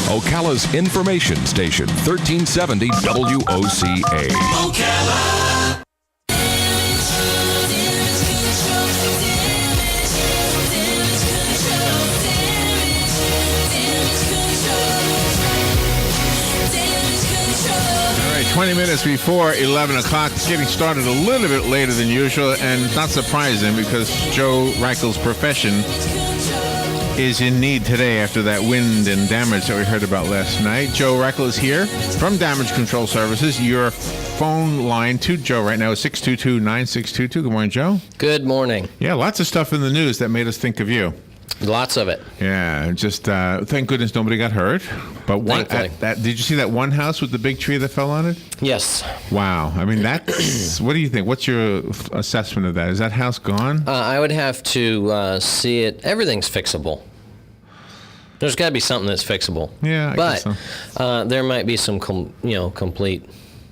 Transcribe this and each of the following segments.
Ocala's information station, 1370 WOCA. Ocala. All right, 20 minutes before 11 o'clock. It's getting started a little bit later than usual, and not surprising because Joe Reichel's profession is in need today after that wind and damage that we heard about last night. Joe Reichel is here from Damage Control Services. Your phone line to Joe right now is 622-9622. Good morning, Joe. Good morning. Yeah, lots of stuff in the news that made us think of you. Lots of it. Yeah, just thank goodness nobody got hurt. But did you see that one house with the big tree that fell on it? Yes. Wow. I mean, that's, what do you think? What's your assessment of that? Is that house gone? I would have to see it. Everything's fixable. There's got to be something that's fixable. Yeah, I guess so. There might be some, complete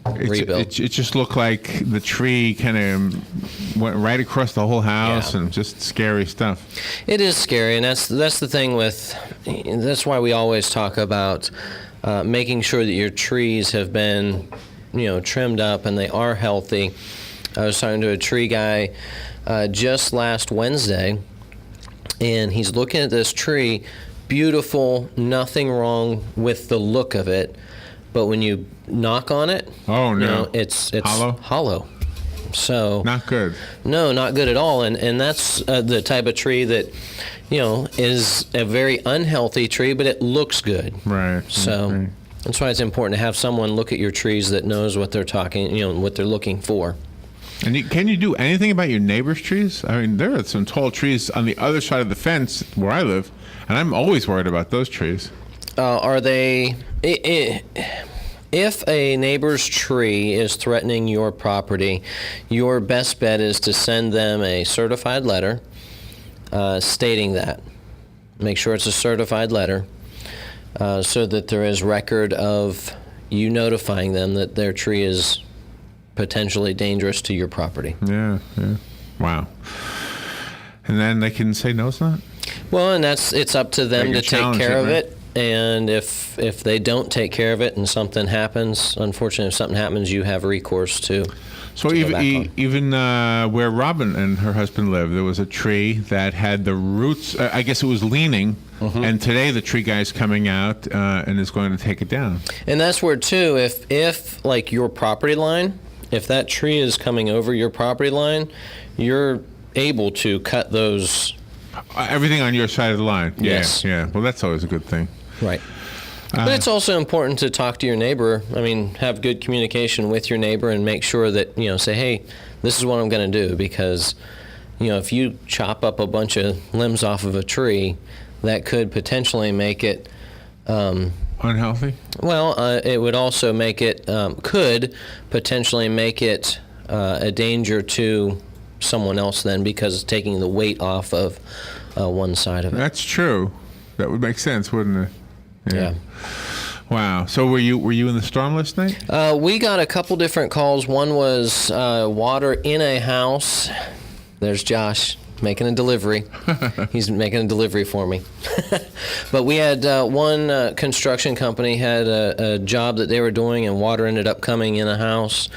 rebuild. It just looked like the tree kind of went right across the whole house, and just scary stuff. It is scary, and that's the thing that's why we always talk about making sure that your trees have been, trimmed up and they are healthy. I was talking to a tree guy just last Wednesday, and he's looking at this tree. Beautiful, nothing wrong with the look of it, but when you knock on it, it's hollow. So not good. No, not good at all. And that's the type of tree that, is a very unhealthy tree, but it looks good. Right. So right. That's why it's important to have someone look at your trees that knows what they're what they're looking for. And can you do anything about your neighbor's trees? I mean, there are some tall trees on the other side of the fence where I live, and I'm always worried about those trees. Are they... If a neighbor's tree is threatening your property, your best bet is to send them a certified letter stating that. Make sure it's a certified letter so that there is record of you notifying them that their tree is potentially dangerous to your property. Yeah. Wow. And then they can say, no, it's not? Well, and it's up to them to take care of it. And if they don't take care of it and something happens, unfortunately, if something happens, you have recourse to. So even where Robin and her husband live, there was a tree that had the roots. I guess it was leaning, and today the tree guy's coming out and is going to take it down. And that's where too, if like your property line, if that tree is coming over your property line, you're able to cut those. Everything on your side of the line. Yes. Yeah. Well, that's always a good thing. Right. But it's also important to talk to your neighbor. I mean, have good communication with your neighbor and make sure that, say, hey, this is what I'm going to do. Because, if you chop up a bunch of limbs off of a tree, that could potentially make it... unhealthy? Well, it would also make it, could potentially make it a danger to someone else then because it's taking the weight off of one side of it. That's true. That would make sense, wouldn't it? Yeah. Wow. So were you in the storm last night? We got a couple different calls. One was water in a house. There's Josh making a delivery. He's making a delivery for me. But we had one construction company had a job that they were doing, and water ended up coming in a house,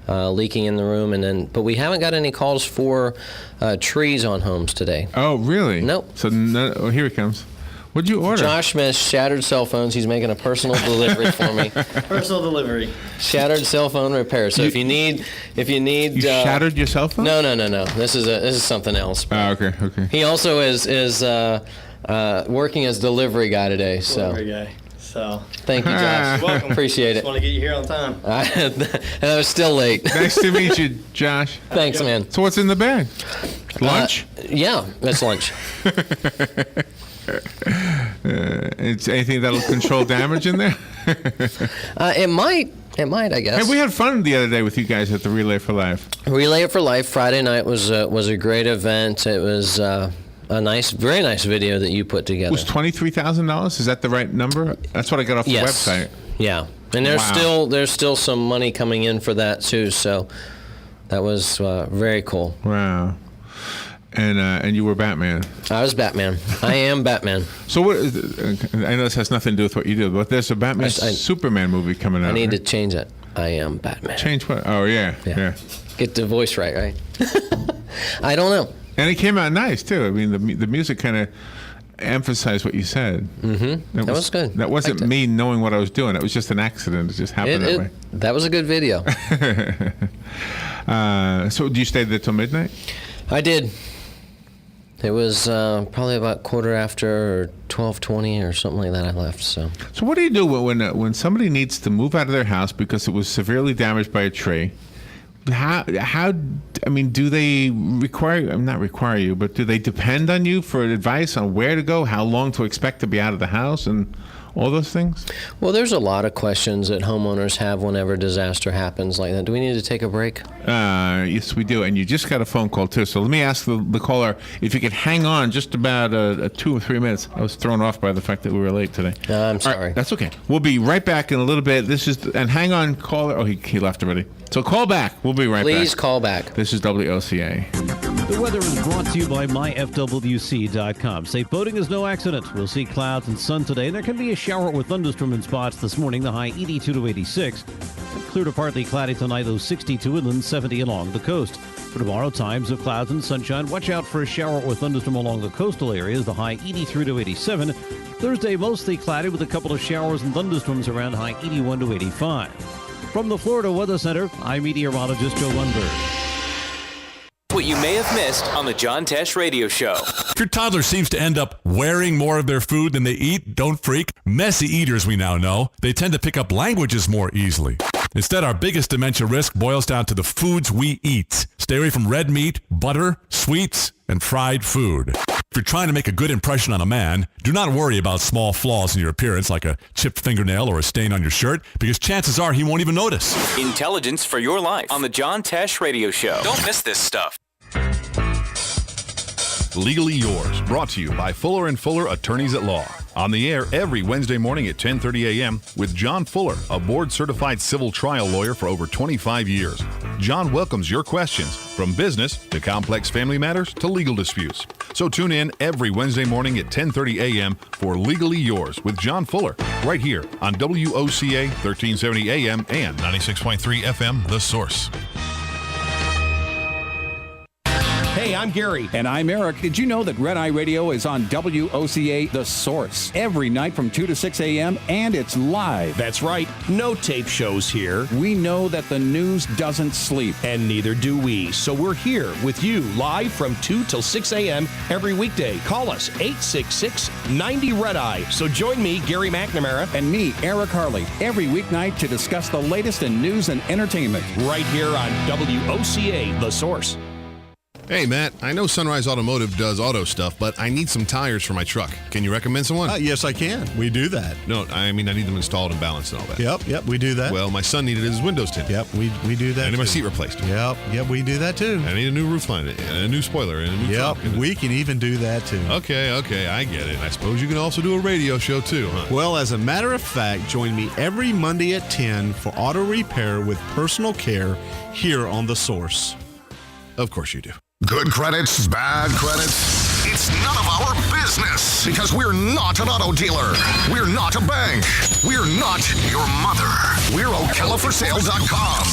leaking in the room, but we haven't got any calls for trees on homes today. Oh, really? Nope. So here it comes. What'd you order? Josh Smith, shattered cell phones. He's making a personal delivery for me. Personal delivery. Shattered cell phone repair. So if you need, you shattered your cell phone? No. This is something else. Oh, okay. He also is working as delivery guy today. So. Delivery guy. So. Thank you, Josh. You're welcome. Appreciate it. Just want to get you here on time. And I was still late. Nice to meet you, Josh. Thanks, man. So what's in the bag? Lunch? Yeah, that's lunch. It's anything that'll control damage in there? It might, I guess. Hey, we had fun the other day with you guys at the Relay for Life. Relay for Life Friday night was a great event. It was a very nice video that you put together. It was $23,000. Is that the right number? That's what I got off the website. Yeah, and there's still some money coming in for that too. So that was very cool. Wow. And you were Batman. I was Batman. I am Batman. So what? I know this has nothing to do with what you do, but there's a Batman Superman movie coming out. I need to change it. I am Batman. Change what? Oh yeah. Get the voice right? I don't know. And it came out nice too. I mean, the music kind of emphasized what you said. Mm-hmm. That was good. That wasn't me knowing what I was doing. It was just an accident. It just happened that way. That was a good video. So do you stay there till midnight? I did. It was probably about quarter after or 12:20 or something like that I left. So what do you do when somebody needs to move out of their house because it was severely damaged by a tree? How I mean, do they not require you, but do they depend on you for advice on where to go, how long to expect to be out of the house, and all those things? Well, there's a lot of questions that homeowners have whenever disaster happens like that. Do we need to take a break? Yes, we do. And you just got a phone call, too. So let me ask the caller if you could hang on just about 2 or 3 minutes. I was thrown off by the fact that we were late today. I'm sorry. Right, that's okay. We'll be right back in a little bit. And hang on, caller. Oh, he left already. So call back. We'll be right back. Please call back. This is WOCA. The weather is brought to you by myfwc.com. Safe boating is no accident. We'll see clouds and sun today. There can be a shower with thunderstorm in spots this morning, the high 82 to 86. Clear to partly cloudy tonight, low 62 inland, 70 along the coast. For tomorrow, times of clouds and sunshine. Watch out for a shower or thunderstorm along the coastal areas, the high 83 to 87. Thursday, mostly cloudy with a couple of showers and thunderstorms around, high 81 to 85. From the Florida Weather Center, I'm meteorologist Joe Lundberg. What you may have missed on the John Tesh Radio Show. If your toddler seems to end up wearing more of their food than they eat, don't freak. Messy eaters, we now know, they tend to pick up languages more easily. Instead, our biggest dementia risk boils down to the foods we eat. Stay away from red meat, butter, sweets, and fried food. If you're trying to make a good impression on a man, do not worry about small flaws in your appearance like a chipped fingernail or a stain on your shirt, because chances are he won't even notice. Intelligence for your life on the John Tesh Radio Show. Don't miss this stuff. Legally Yours, brought to you by Fuller & Fuller Attorneys at Law. On the air every Wednesday morning at 10:30 a.m. with John Fuller, a board-certified civil trial lawyer for over 25 years. John welcomes your questions, from business to complex family matters to legal disputes. So tune in every Wednesday morning at 10:30 a.m. for Legally Yours with John Fuller, right here on WOCA 1370 a.m. and 96.3 FM, The Source. Hey, I'm Gary. And I'm Eric. Did you know that Red Eye Radio is on WOCA The Source every night from 2 to 6 a.m. and it's live? That's right. No tape shows here. We know that the news doesn't sleep. And neither do we. So we're here with you live from 2 till 6 a.m. every weekday. Call us 866-90-RED-EYE. So join me, Gary McNamara. And me, Eric Harley, every weeknight to discuss the latest in news and entertainment. Right here on WOCA The Source. Hey, Matt, I know Sunrise Automotive does auto stuff, but I need some tires for my truck. Can you recommend someone? Yes, I can. We do that. No, I mean, I need them installed and balanced and all that. Yep, we do that. Well, my son needed his windows tinted. Yep, we do that. I need my seat replaced. Yep, we do that too. I need a new roof line and a new spoiler and a new trunk. We can even do that too. Okay, I get it. I suppose you can also do a radio show too, huh? Well, as a matter of fact, join me every Monday at 10 for auto repair with personal care here on The Source. Of course you do. Good credits, bad credits. It's none of our business because we're not an auto dealer. We're not a bank. We're not your mother. We're OcalaForSale.com.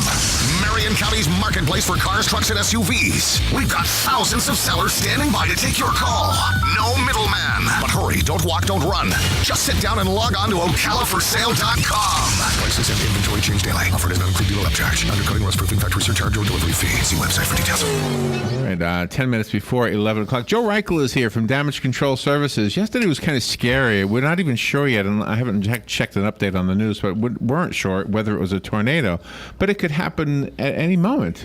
Marion County's marketplace for cars, trucks, and SUVs. We've got thousands of sellers standing by to take your call. No middleman. But hurry, don't walk, don't run. Just sit down and log on to OcalaForSale.com. Prices and inventory change daily. Offered does not include dealer upcharge. Undercutting, rust proofing, factory surcharge, or delivery fee. See website for details. All right, 10 minutes before 11 o'clock. Joe Reichel is here from Damage Control Services. Yesterday was kind of scary. We're not even sure yet, and I haven't checked an update on the news, but we weren't sure whether it was a tornado. But it could happen at any moment.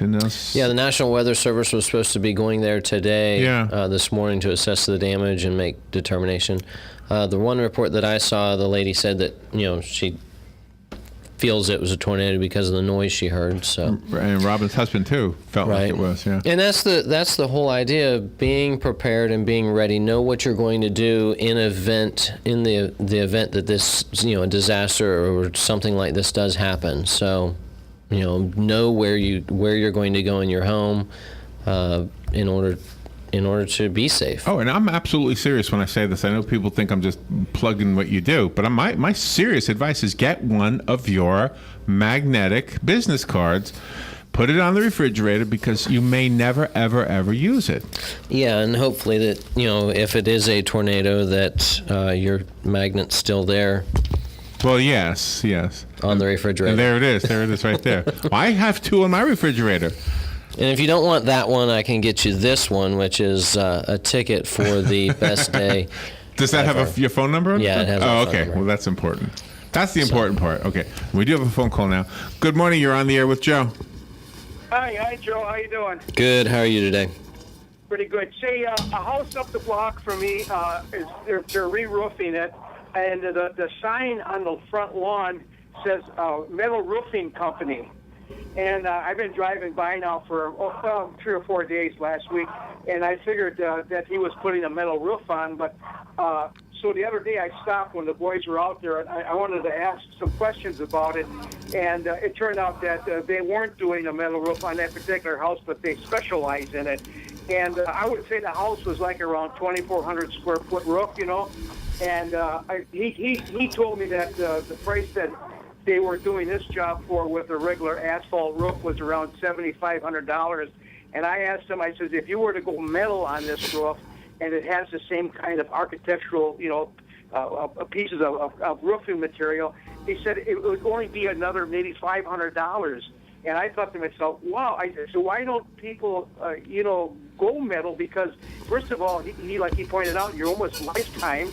Yeah, the National Weather Service was supposed to be going there today, this morning, to assess the damage and make determination. The one report that I saw, the lady said that, she feels it was a tornado because of the noise she heard. So, and Robin's husband too felt like it was. Yeah, and that's the whole idea of being prepared and being ready. Know what you're going to do in the event that this a disaster or something like this does happen. So, know where you're going to go in your home in order to be safe. Oh, and I'm absolutely serious when I say this. I know people think I'm just plugging what you do, but my serious advice is get one of your magnetic business cards. Put it on the refrigerator because you may never, ever, ever use it. Yeah, and hopefully that, if it is a tornado, that your magnet's still there. Well, yes. On the refrigerator. And there it is right there. I have two on my refrigerator. And if you don't want that one, I can get you this one, which is a ticket for the best day. Does that ever. have your phone number? Yeah, it has my Oh, phone okay. number. Well, that's important. That's the important part. Okay. We do have a phone call now. Good morning. You're on the air with Joe. Hi, Joe. How you doing? Good. How are you today? Pretty good. Say, a house up the block from me, they're re-roofing it, and the sign on the front lawn says Metal Roofing Company. And I've been driving by now for 3 or 4 days last week, and I figured that he was putting a metal roof on. But so the other day I stopped when the boys were out there, and I wanted to ask some questions about it. And it turned out that they weren't doing a metal roof on that particular house, but they specialize in it. And I would say the house was like around 2,400 square foot roof, And he told me that the price that they were doing this job for with a regular asphalt roof was around $7,500. And I asked him, I said, if you were to go metal on this roof and it has the same kind of architectural, pieces of roofing material, he said it would only be another maybe $500. And I thought to myself, wow, so why don't people, go metal? Because, first of all, he like he pointed out, you're almost lifetime.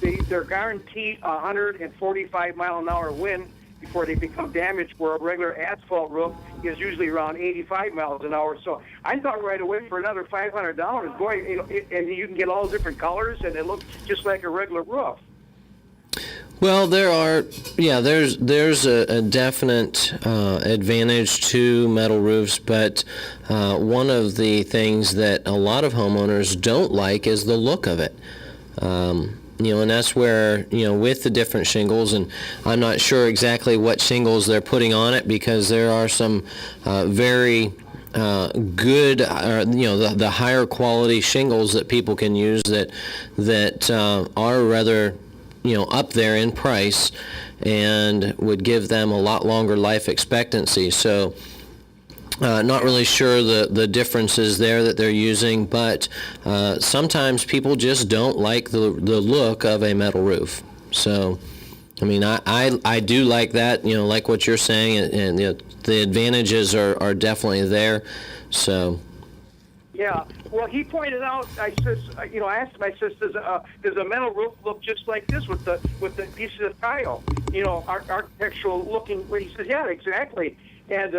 They're guaranteed 145-mile-an-hour wind before they become damaged, where a regular asphalt roof is usually around 85 miles an hour. So I thought right away for another $500, boy, and you can get all different colors, and it looks just like a regular roof. Well, there's a definite advantage to metal roofs, but one of the things that a lot of homeowners don't like is the look of it. And that's where, with the different shingles, and I'm not sure exactly what shingles they're putting on it, because there are some very good, the higher quality shingles that people can use that are rather up there in price and would give them a lot longer life expectancy. So not really sure the differences there that they're using, but sometimes people just don't like the look of a metal roof. So, I mean, I do like that, like what you're saying, and the advantages are definitely there. So. Yeah. Well, he pointed out. I asked him. I says, does a metal roof look just like this with the pieces of tile? Architectural looking. Well, he says, yeah, exactly. And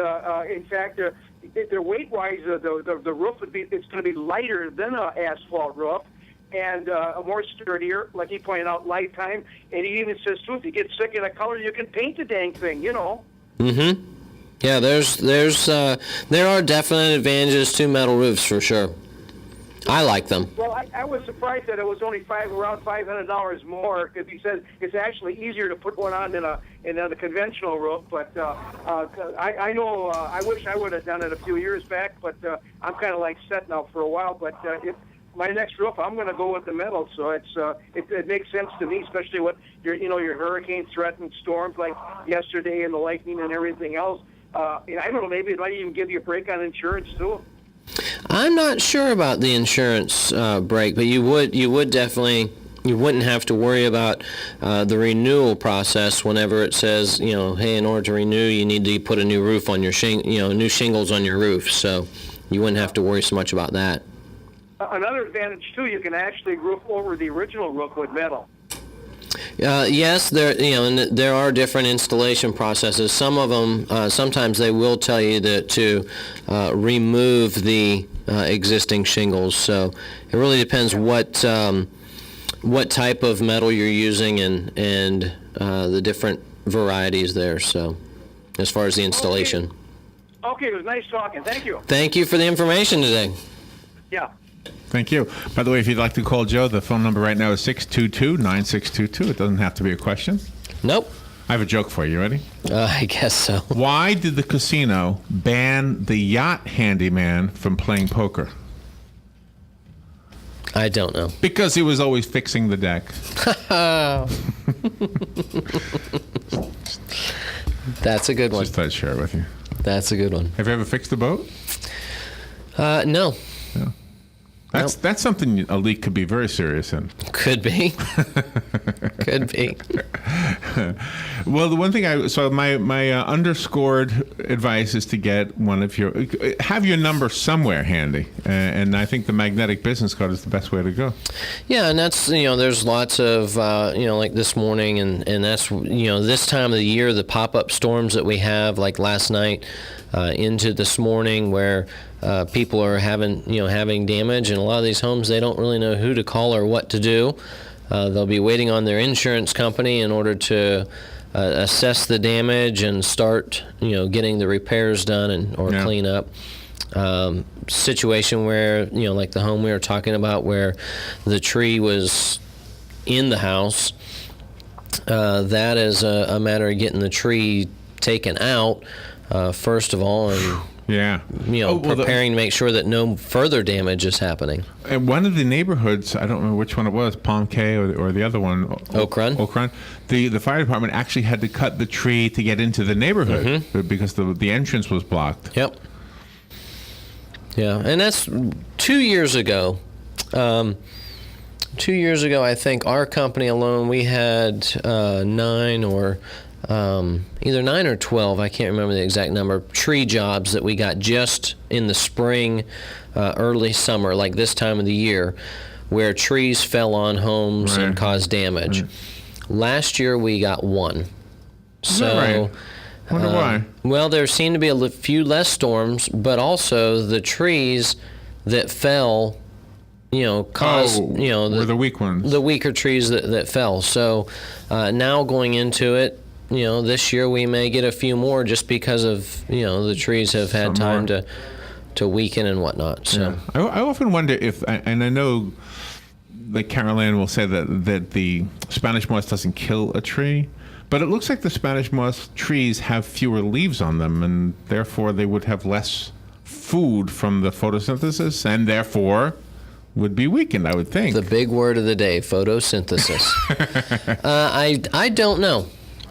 in fact, their weight-wise, the roof it's going to be lighter than an asphalt roof, and more sturdier. Like he pointed out, lifetime. And he even says, too, if you get sick of the color, you can paint the dang thing. Mm-hmm. Yeah, there are definite advantages to metal roofs for sure. I like them. Well, I was surprised that it was only around $500 more, because he said it's actually easier to put one on than a conventional roof. But I know I wish I would have done it a few years back, but I'm kind of like set now for a while. But if my next roof, I'm going to go with the metal. So it makes sense to me, especially with your hurricane threatened storms like yesterday and the lightning and everything else. I don't know, maybe it might even give you a break on insurance too. I'm not sure about the insurance break, but you would definitely, you wouldn't have to worry about the renewal process whenever it says, hey, in order to renew, you need to put a new roof on your new shingles on your roof. So you wouldn't have to worry so much about that. Another advantage too, you can actually roof over the original roof with metal. Yes, there are different installation processes. Some of them, sometimes they will tell you to remove the existing shingles. So it really depends what type of metal you're using and the different varieties there. So as far as the installation. Okay, it was nice talking. Thank you. Thank you for the information today. Yeah. Thank you. By the way, if you'd like to call Joe, the phone number right now is 622-9622. It doesn't have to be a question. Nope. I have a joke for you. Ready? I guess so. Why did the casino ban the yacht handyman from playing poker? I don't know. Because he was always fixing the deck. That's a good one. Just thought I'd share it with you. That's a good one. Have you ever fixed a boat? No. No. That's something a leak could be very serious in. Could be. Could be. Well, the one thing my underscored advice is to get have your number somewhere handy, and I think the magnetic business card is the best way to go. Yeah, and that's, there's lots of, like this morning, and that's, this time of the year, the pop-up storms that we have, like last night into this morning, where people are having damage, and a lot of these homes, they don't really know who to call or what to do. They'll be waiting on their insurance company in order to assess the damage and start, getting the repairs done or clean up. Situation where, like the home we were talking about, where the tree was in the house, that is a matter of getting the tree taken out, first of all, and preparing to make sure that no further damage is happening. And one of the neighborhoods, I don't remember which one it was, Palm Cay or the other one, Oak Run. The fire department actually had to cut the tree to get into the neighborhood because the entrance was blocked. Yep. Yeah, and that's 2 years ago. 2 years ago, I think our company alone, we had either 9 or 12, I can't remember the exact number, tree jobs that we got just in the spring, early summer, like this time of the year, where trees fell on homes and caused damage. Last year, we got 1. So, wonder why. Well, there seemed to be a few less storms, but also the trees that fell, caused, were the weak ones. The weaker trees that fell. So now going into it, this year we may get a few more just because of, the trees have had time to weaken and whatnot. So I often wonder if, and I know that Carol Ann will say that the Spanish moss doesn't kill a tree, but it looks like the Spanish moss trees have fewer leaves on them, and therefore they would have less food from the photosynthesis, and therefore would be weakened, I would think. The big word of the day, photosynthesis. I don't know.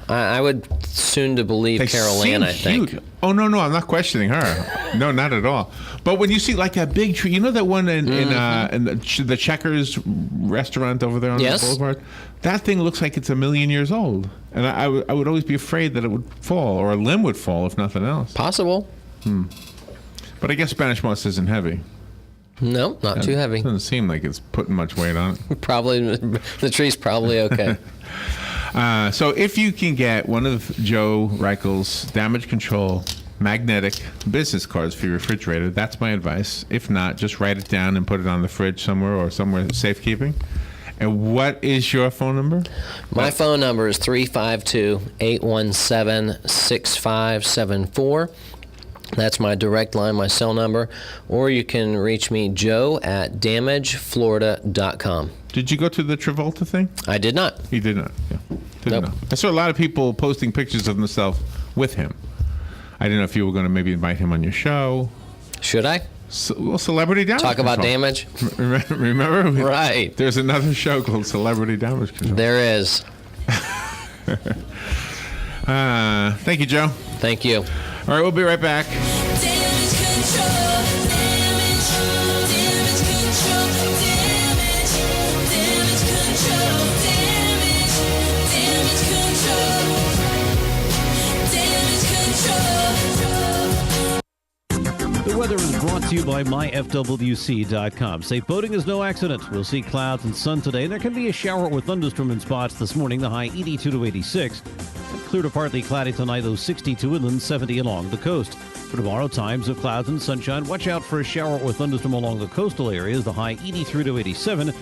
I would soon to believe Carol Ann, I think. Oh, no, I'm not questioning her. No, not at all. But when you see like a big tree, that one in the Checkers restaurant over there on the boulevard? That thing looks like it's 1 million years old. And I would always be afraid that it would fall, or a limb would fall, if nothing else. Possible. But I guess Spanish moss isn't heavy. No, not too heavy. Doesn't seem like it's putting much weight on it. Probably, the tree's probably okay. So if you can get one of Joe Reichel's damage control magnetic business cards for your refrigerator, that's my advice. If not, just write it down and put it on the fridge somewhere or somewhere safekeeping. And what is your phone number? My phone number is 352-817-6574. That's my direct line, my cell number. Or you can reach me, joe@damageflorida.com. Did you go to the Travolta thing? I did not. You did not? Yeah. Didn't know. I saw a lot of people posting pictures of themselves with him. I didn't know if you were going to maybe invite him on your show. Should I? Celebrity Damage Talk Control. about damage? Remember? Right. There's another show called Celebrity Damage Control. There is. Thank you, Joe. Thank you. All right, we'll be right back. The weather is brought to you by myfwc.com. Safe boating is no accident. We'll see clouds and sun today, and there can be a shower with thunderstorm in spots this morning, the high 82 to 86. Clear to partly cloudy tonight, those 62 inland, 70 along the coast. For tomorrow, times of clouds and sunshine. Watch out for a shower or thunderstorm along the coastal areas, the high 83 to 87.